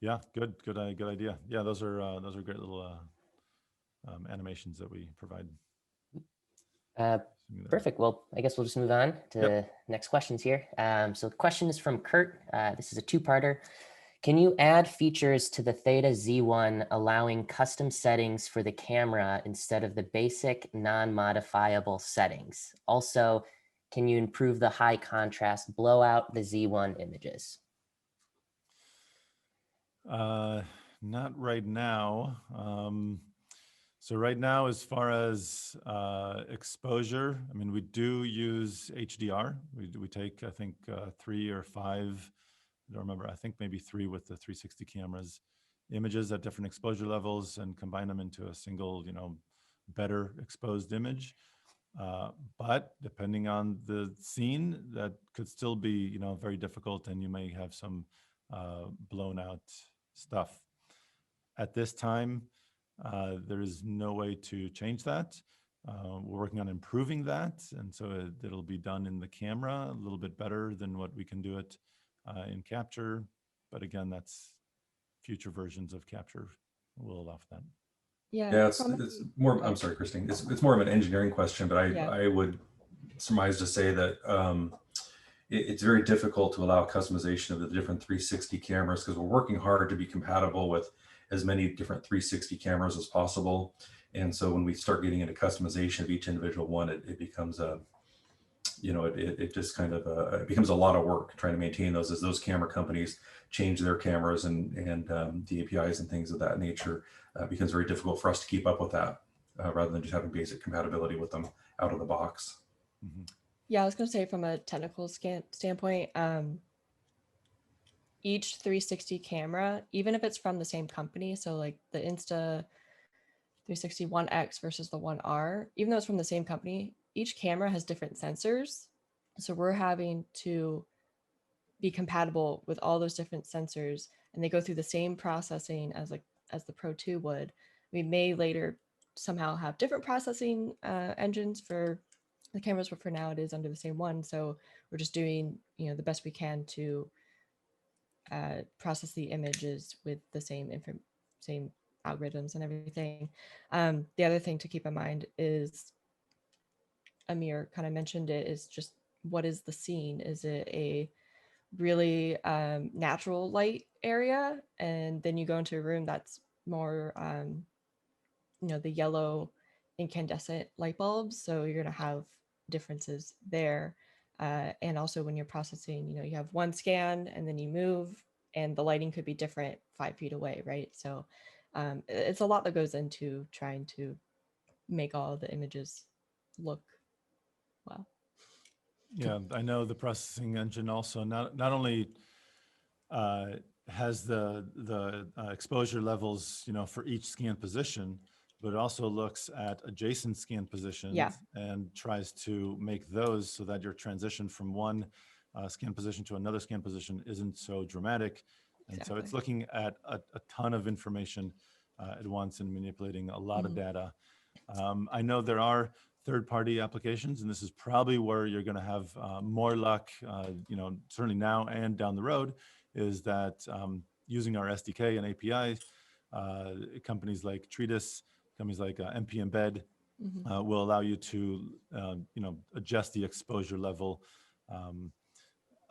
[SPEAKER 1] Yeah, good idea. Yeah, those are great little animations that we provide.
[SPEAKER 4] Perfect. Well, I guess we'll just move on to next questions here. So the question is from Kurt. This is a two-parter. Can you add features to the Theta Z1 allowing custom settings for the camera instead of the basic non-modifiable settings? Also, can you improve the high contrast blowout the Z1 images?
[SPEAKER 1] Not right now. So right now, as far as exposure, I mean, we do use HDR. We take, I think, 3 or 5, I don't remember, I think maybe 3 with the 360 cameras, images at different exposure levels and combine them into a single, better exposed image. But depending on the scene, that could still be, very difficult, and you may have some blown out stuff. At this time, there is no way to change that. We're working on improving that, and so it'll be done in the camera a little bit better than what we can do it in Capture. But again, that's future versions of Capture will allow for that.
[SPEAKER 2] Yeah, it's more. I'm sorry, Christine. It's more of an engineering question, but I would surmise to say that it's very difficult to allow customization of the different 360 cameras, because we're working hard to be compatible with as many different 360 cameras as possible. And so when we start getting into customization of each individual one, it becomes a, it just kind of it becomes a lot of work trying to maintain those as those camera companies change their cameras and the APIs and things of that nature. Becomes very difficult for us to keep up with that rather than just having basic compatibility with them out of the box.
[SPEAKER 1] Mm-hmm.
[SPEAKER 3] Yeah, I was going to say from a technical standpoint, each 360 camera, even if it's from the same company, so like the Insta 360 1X versus the 1R, even though it's from the same company, each camera has different sensors. So we're having to be compatible with all those different sensors, and they go through the same processing as the Pro 2 would. We may later somehow have different processing engines for the cameras, but for now it is under the same one. So we're just doing, the best we can to process the images with the same algorithms and everything. The other thing to keep in mind is, Amir kind of mentioned it, is just what is the scene? Is it a really natural light area, and then you go into a room that's more the yellow incandescent light bulbs, so you're going to have differences there. And also when you're processing, you have one scan and then you move, and the lighting could be different 5 feet away, right? So it's a lot that goes into trying to make all the images look well.
[SPEAKER 1] Yeah, I know the processing engine also not only has the exposure levels, for each scan position, but it also looks at adjacent scan positions and tries to make those so that your transition from one scan position to another scan position isn't so dramatic. And so it's looking at a ton of information at once and manipulating a lot of data. I know there are third-party applications, and this is probably where you're going to have more luck, certainly now and down the road, is that using our SDK and API, companies like Treatise, companies like MP Embed will allow you to, adjust the exposure level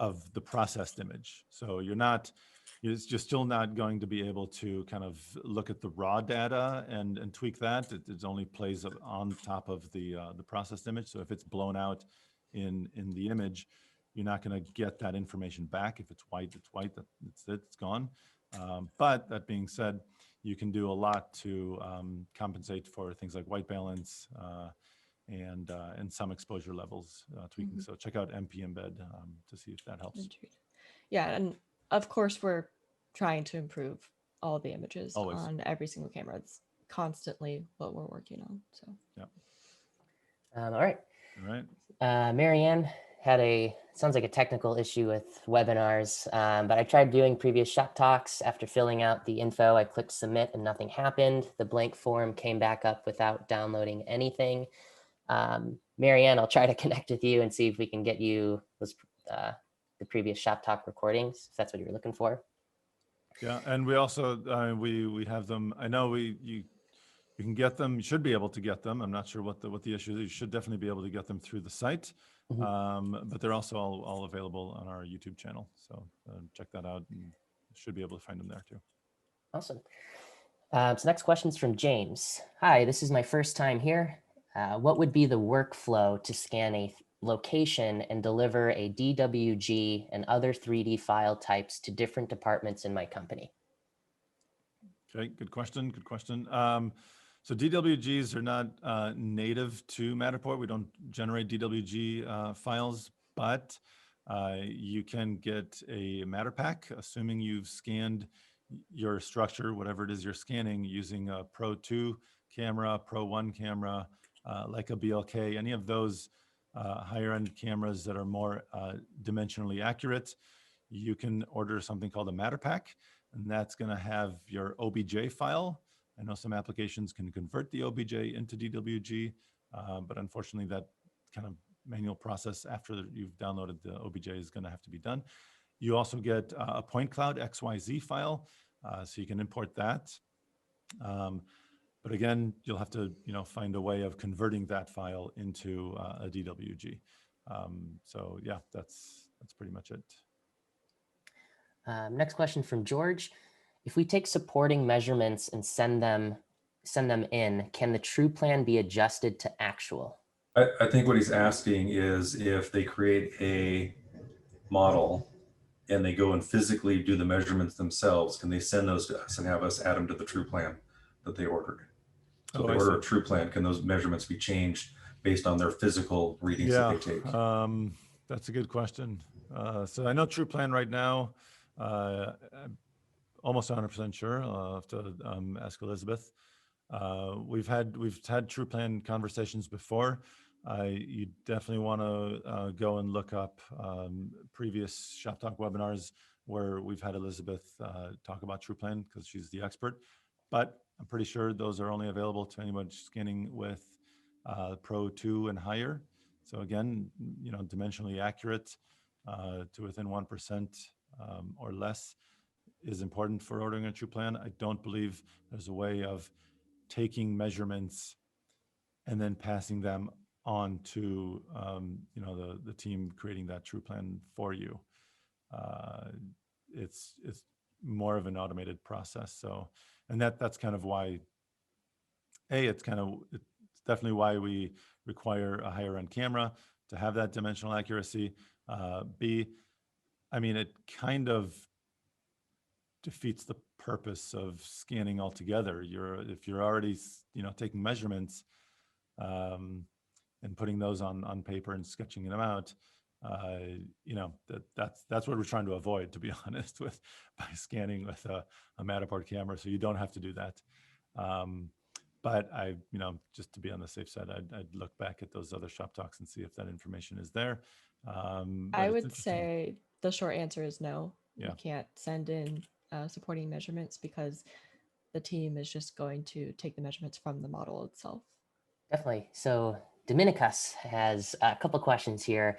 [SPEAKER 1] of the processed image. So you're still not going to be able to kind of look at the raw data and tweak that. It only plays on top of the processed image. So if it's blown out in the image, you're not going to get that information back. If it's white, it's white. It's gone. But that being said, you can do a lot to compensate for things like white balance and some exposure levels tweaking. So check out MP Embed to see if that helps.
[SPEAKER 3] Yeah, and of course we're trying to improve all the images
[SPEAKER 1] Always.
[SPEAKER 3] on every single camera. It's constantly what we're working on. So
[SPEAKER 1] yeah.
[SPEAKER 4] All right.
[SPEAKER 1] All right.
[SPEAKER 4] Marianne had sounds like a technical issue with webinars, but I tried doing previous shop talks. After filling out the info, I clicked submit and nothing happened. The blank form came back up without downloading anything. Marianne, I'll try to connect with you and see if we can get you the previous shop talk recordings, if that's what you were looking for.
[SPEAKER 1] Yeah, and we also we have them. I know you can get them. You should be able to get them. I'm not sure what the issue is. You should definitely be able to get them through the site, but they're also all available on our YouTube channel. So check that out, and you should be able to find them there too.
[SPEAKER 4] Awesome. So next question is from James. Hi, this is my first time here. What would be the workflow to scan a location and deliver a DWG and other 3D file types to different departments in my company?
[SPEAKER 1] Okay, good question. Good question. So DWGs are not native to Matterport. We don't generate DWG files, but you can get a matter pack, assuming you've scanned your structure, whatever it is you're scanning, using a Pro 2 camera, Pro 1 camera, like a BLK, any of those higher end cameras that are more dimensionally accurate. You can order something called a matter pack, and that's going to have your OBJ file. I know some applications can convert the OBJ into DWG, but unfortunately that kind of manual process after you've downloaded the OBJ is going to have to be done. You also get a point cloud XYZ file, so you can import that. But again, you'll have to find a way of converting that file into a DWG. So yeah, that's pretty much it.
[SPEAKER 4] Next question from George. If we take supporting measurements and send them in, can the true plan be adjusted to actual?
[SPEAKER 2] I think what he's asking is if they create a model and they go and physically do the measurements themselves, can they send those to us and have us add them to the true plan that they ordered? So if they order a true plan, can those measurements be changed based on their physical readings that they take?
[SPEAKER 1] That's a good question. So I know true plan right now, I'm almost 100% sure. I'll have to ask Elizabeth. We've had true plan conversations before. You definitely want to go and look up previous Shop Talk webinars where we've had Elizabeth talk about true plan because she's the expert. But I'm pretty sure those are only available to anyone scanning with Pro 2 and higher. So again, dimensionally accurate to within 1% or less is important for ordering a true plan. I don't believe there's a way of taking measurements and then passing them on to the team creating that true plan for you. It's more of an automated process. So, and that's kind of why it's definitely why we require a higher end camera to have that dimensional accuracy. B, I mean, it kind of defeats the purpose of scanning altogether. If you're already taking measurements, and putting those on paper and sketching them out, you know, that's what we're trying to avoid, to be honest, with by scanning with a Matterport camera. So you don't have to do that. But you know, just to be on the safe side, I'd look back at those other shop talks and see if that information is there. But
[SPEAKER 3] I
[SPEAKER 1] it's
[SPEAKER 3] would
[SPEAKER 1] interesting.
[SPEAKER 3] say the short answer is no.
[SPEAKER 1] Yeah.
[SPEAKER 3] You can't send in supporting measurements because the team is just going to take the measurements from the model itself.
[SPEAKER 4] Definitely. So Dominicus has a couple questions here.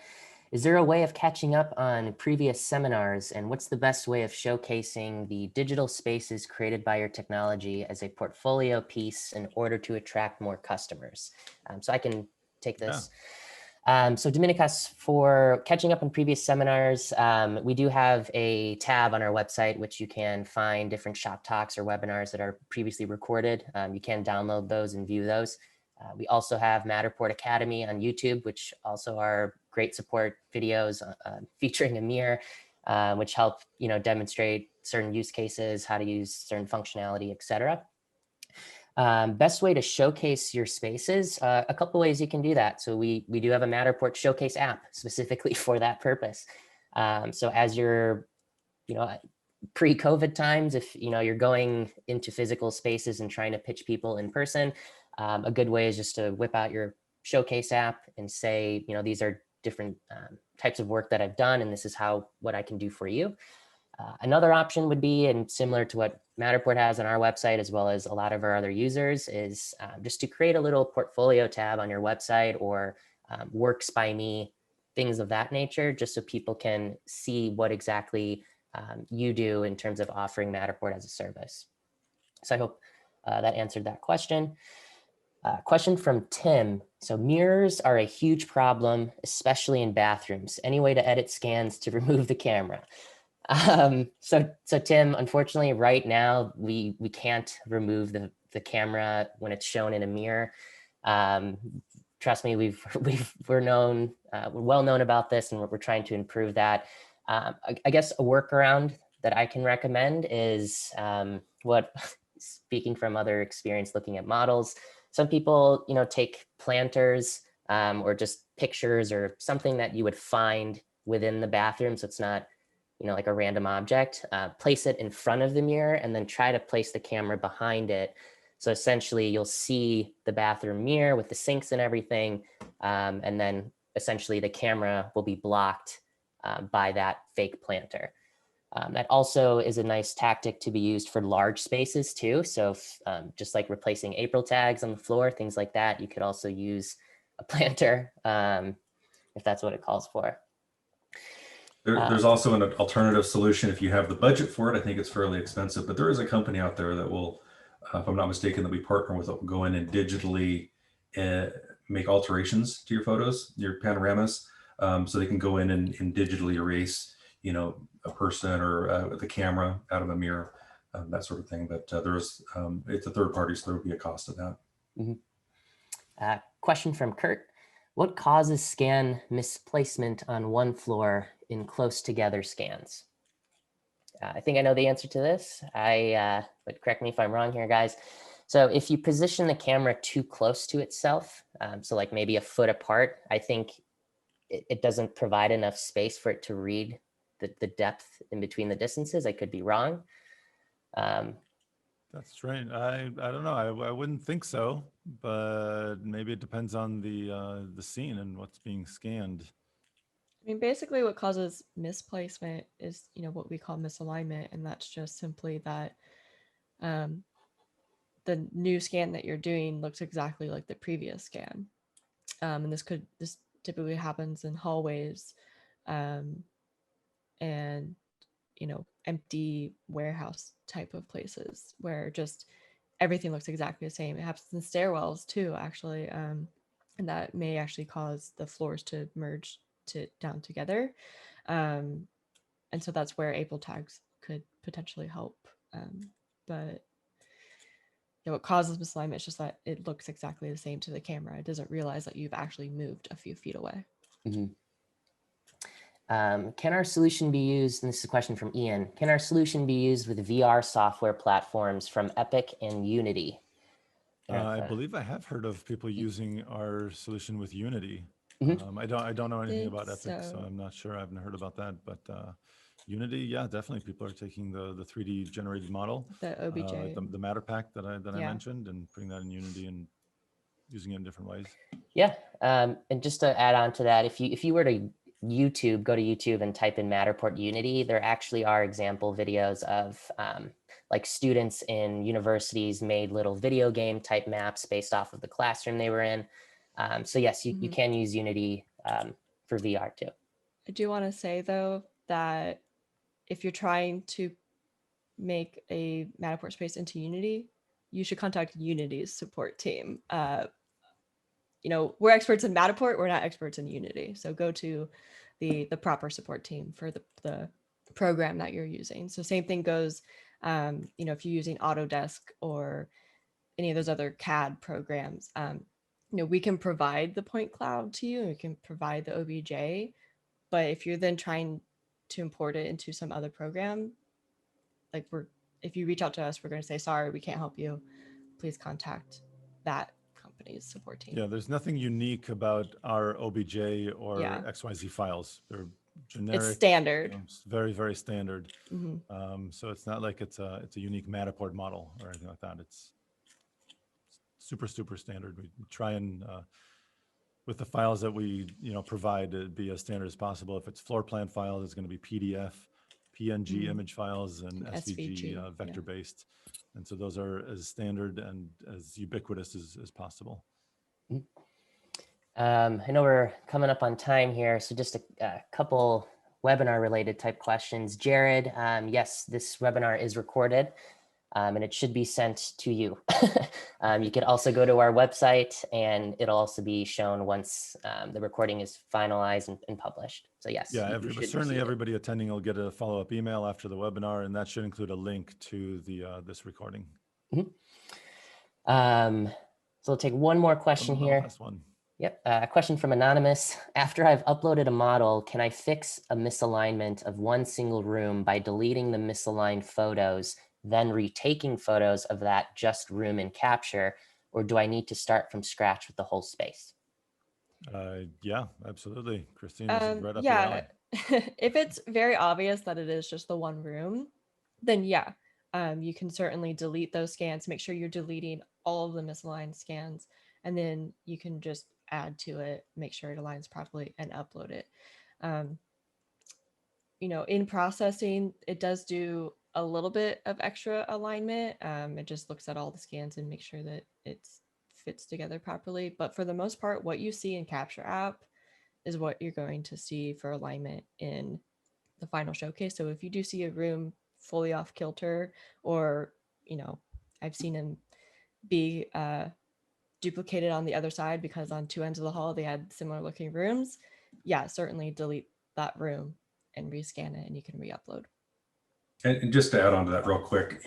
[SPEAKER 4] Is there a way of catching up on previous seminars, and what's the best way of showcasing the digital spaces created by your technology as a portfolio piece in order to attract more customers? So I can take this. So Dominicus, for catching up on previous seminars, we do have a tab on our website, which you can find different shop talks or webinars that are previously recorded. You can download those and view those. We also have Matterport Academy on YouTube, which also are great support videos featuring Amir, which help, you know, demonstrate certain use cases, how to use certain functionality, etc. Best way to showcase your spaces, a couple ways you can do that. So we do have a Matterport Showcase app specifically for that purpose. So as you're, you know, pre-COVID times, if you know you're going into physical spaces and trying to pitch people in person, a good way is just to whip out your Showcase app and say, you know, these are different types of work that I've done, and this is what I can do for you. Another option would be, and similar to what Matterport has on our website, as well as a lot of our other users, is just to create a little portfolio tab on your website, or works by me, things of that nature, just so people can see what exactly you do in terms of offering Matterport as a service. So I hope that answered that question. Question from Tim. So mirrors are a huge problem, especially in bathrooms. Any way to edit scans to remove the camera? So Tim, unfortunately, right now we can't remove the camera when it's shown in a mirror. Trust me, we're well known about this, and we're trying to improve that. I guess a workaround that I can recommend is speaking from other experience looking at models. Some people, you know, take planters or just pictures or something that you would find within the bathroom, so it's not, you know, like a random object, place it in front of the mirror and then try to place the camera behind it. So essentially you'll see the bathroom mirror with the sinks and everything. And then essentially the camera will be blocked by that fake planter. That also is a nice tactic to be used for large spaces too. So if, just like replacing April tags on the floor, things like that, you could also use a planter if that's what it calls for.
[SPEAKER 2] There's also an alternative solution if you have the budget for it. I think it's fairly expensive, but there is a company out there that will, if I'm not mistaken, that we partner with, that will go in and digitally make alterations to your photos, your panoramas, so they can go in and digitally erase, you know, a person or the camera out of a mirror, that sort of thing. But it's a third party, so there would be a cost of that.
[SPEAKER 4] Mm-hmm. Question from Kurt. What causes scan misplacement on one floor in close together scans? I think I know the answer to this. But correct me if I'm wrong here, guys. So if you position the camera too close to itself, so like maybe a foot apart, I think it doesn't provide enough space for it to read the depth in between the distances. I could be wrong.
[SPEAKER 1] That's strange. I don't know. I wouldn't think so, but maybe it depends on the scene and what's being scanned.
[SPEAKER 3] I mean, basically what causes misplacement is, you know, what we call misalignment, and that's just simply that the new scan that you're doing looks exactly like the previous scan. And this typically happens in hallways and, you know, empty warehouse type of places where just everything looks exactly the same. It happens in stairwells too, actually. And that may actually cause the floors to merge down together. And so that's where April tags could potentially help. But yeah, what causes misalignment is just that it looks exactly the same to the camera. It doesn't realize that you've actually moved a few feet away.
[SPEAKER 4] Mm-hmm. Can our solution be used, and this is a question from Ian, can our solution be used with VR software platforms from Epic and Unity?
[SPEAKER 1] I believe I have heard of people using our solution with Unity.
[SPEAKER 4] Mhm.
[SPEAKER 1] I don't know anything
[SPEAKER 3] Think
[SPEAKER 1] about Epic, so
[SPEAKER 3] so.
[SPEAKER 1] I'm not sure. I haven't heard about that, but Unity, yeah, definitely people are taking the 3D generated model,
[SPEAKER 3] The OBJ.
[SPEAKER 1] the matter pack that I
[SPEAKER 3] Yeah.
[SPEAKER 1] mentioned, and putting that in Unity and using it in different ways.
[SPEAKER 4] Yeah, and just to add on to that, if you were to go to YouTube and type in Matterport Unity, there actually are example videos of like students in universities made little video game type maps based off of the classroom they were in. So yes, you can use Unity for VR too.
[SPEAKER 3] I do want to say though that if you're trying to make a Matterport space into Unity, you should contact Unity's support team. We're experts in Matterport, we're not experts in Unity. So go to the proper support team for the program that you're using. So same thing goes, if you're using Autodesk or any of those other CAD programs, we can provide the point cloud to you, and we can provide the OBJ. But if you're then trying to import it into some other program, like if you reach out to us, we're going to say, sorry, we can't help you. Please contact that company's support team.
[SPEAKER 1] Yeah, there's nothing unique about our OBJ or
[SPEAKER 3] Yeah.
[SPEAKER 1] XYZ files. They're generic.
[SPEAKER 3] It's standard.
[SPEAKER 1] It's very, very standard.
[SPEAKER 3] Mm-hmm.
[SPEAKER 1] So it's not like it's a unique Matterport model or anything like that. It's super, super standard. We try and with the files that we provide, it be as standard as possible. If it's floor plan files, it's going to be PDF, PNG image files, and SVG vector based. And so those are as standard and as ubiquitous as possible.
[SPEAKER 4] I know we're coming up on time here, so just a couple webinar related type questions. Jared, yes, this webinar is recorded and it should be sent to you. You can also go to our website and it'll also be shown once the recording is finalized and published. So yes.
[SPEAKER 1] Yeah, certainly everybody attending will get a follow-up email after the webinar, and that should include a link to this recording.
[SPEAKER 4] So we'll take one more question here.
[SPEAKER 1] Last one.
[SPEAKER 4] Yep, a question from Anonymous. After I've uploaded a model, can I fix a misalignment of one single room by deleting the misaligned photos, then retaking photos of that just room in Capture, or do I need to start from scratch with the whole space?
[SPEAKER 1] Yeah, absolutely. Christine, this is right up your alley.
[SPEAKER 3] If it's very obvious that it is just the one room, then yeah, you can certainly delete those scans, make sure you're deleting all of the misaligned scans, and then you can just add to it, make sure it aligns properly, and upload it. In processing, it does do a little bit of extra alignment. It just looks at all the scans and makes sure that it fits together properly. But for the most part, what you see in Capture app is what you're going to see for alignment in the final showcase. So if you do see a room fully off kilter, or I've seen them be duplicated on the other side because on two ends of the hall they had similar looking rooms, yeah, certainly delete that room and rescan it, and you can re-upload.
[SPEAKER 2] And just to add on to that real quick,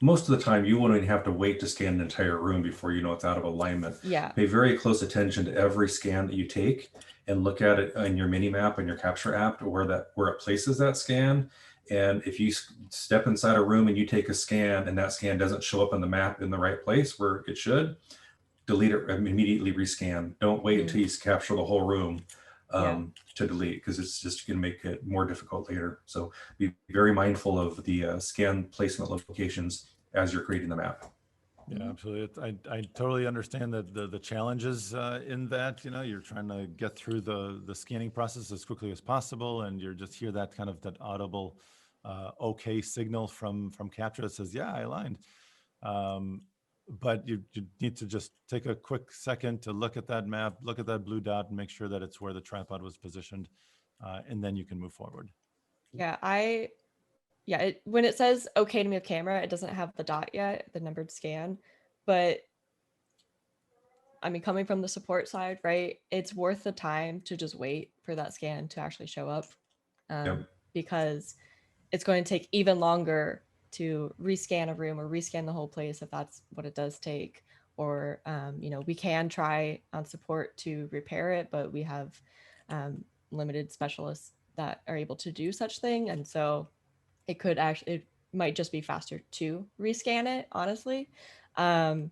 [SPEAKER 2] most of the time you won't even have to wait to scan an entire room before you know it's out of alignment.
[SPEAKER 3] Yeah.
[SPEAKER 2] Pay very close attention to every scan that you take and look at it in your mini map and your Capture app where it places that scan. And if you step inside a room and you take a scan and that scan doesn't show up on the map in the right place where it should, delete it, immediately rescan. Don't wait until you capture the whole room to delete, because it's just going to make it more difficult later. So be very mindful of the scan placement locations as you're creating the map.
[SPEAKER 1] Yeah, absolutely. I totally understand that the challenges in that, you're trying to get through the scanning process as quickly as possible, and you just hear that kind of that audible okay signal from Capture that says, yeah, I aligned. But you need to just take a quick second to look at that map, look at that blue dot, and make sure that it's where the tripod was positioned, and then you can move forward.
[SPEAKER 3] Yeah, when it says okay to move camera, it doesn't have the dot yet, the numbered scan. But I mean, coming from the support side, right, it's worth the time to just wait for that scan to actually show up, because it's going to take even longer to rescan a room or rescan the whole place if that's what it does take. Or we can try on support to repair it, but we have limited specialists that are able to do such thing, and so it might just be faster to rescan it, honestly. But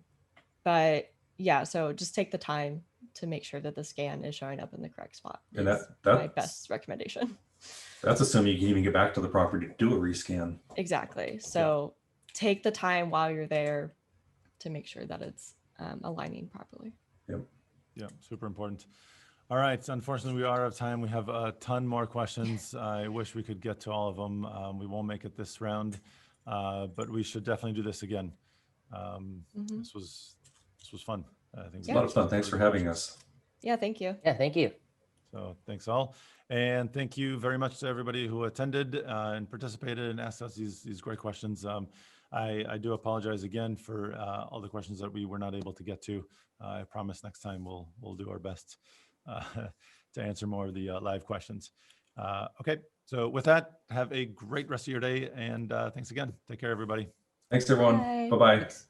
[SPEAKER 3] But yeah, so just take the time to make sure that the scan is showing up in the correct spot.
[SPEAKER 2] And
[SPEAKER 3] Is my best recommendation.
[SPEAKER 2] that's assuming you can even get back to the property to do a rescan.
[SPEAKER 3] Exactly. So take the time while you're there to make sure that it's aligning properly.
[SPEAKER 2] Yep.
[SPEAKER 1] Yeah, super important. All right. Unfortunately, we are out of time. We have a ton more questions. I wish we could get to all of them. We won't make it this round, but we should definitely do this again. This was fun. I think
[SPEAKER 2] It's a lot of fun. Thanks for having us.
[SPEAKER 3] Yeah, thank you.
[SPEAKER 4] Yeah, thank you.
[SPEAKER 1] So thanks all. And thank you very much to everybody who attended and participated and asked us these great questions. I do apologize again for all the questions that we were not able to get to. I promise next time we'll do our best to answer more of the live questions. Okay, so with that, have a great rest of your day, and thanks again. Take care, everybody.
[SPEAKER 2] Thanks, everyone.
[SPEAKER 3] Bye.
[SPEAKER 2] Bye-bye.
[SPEAKER 3] Thanks.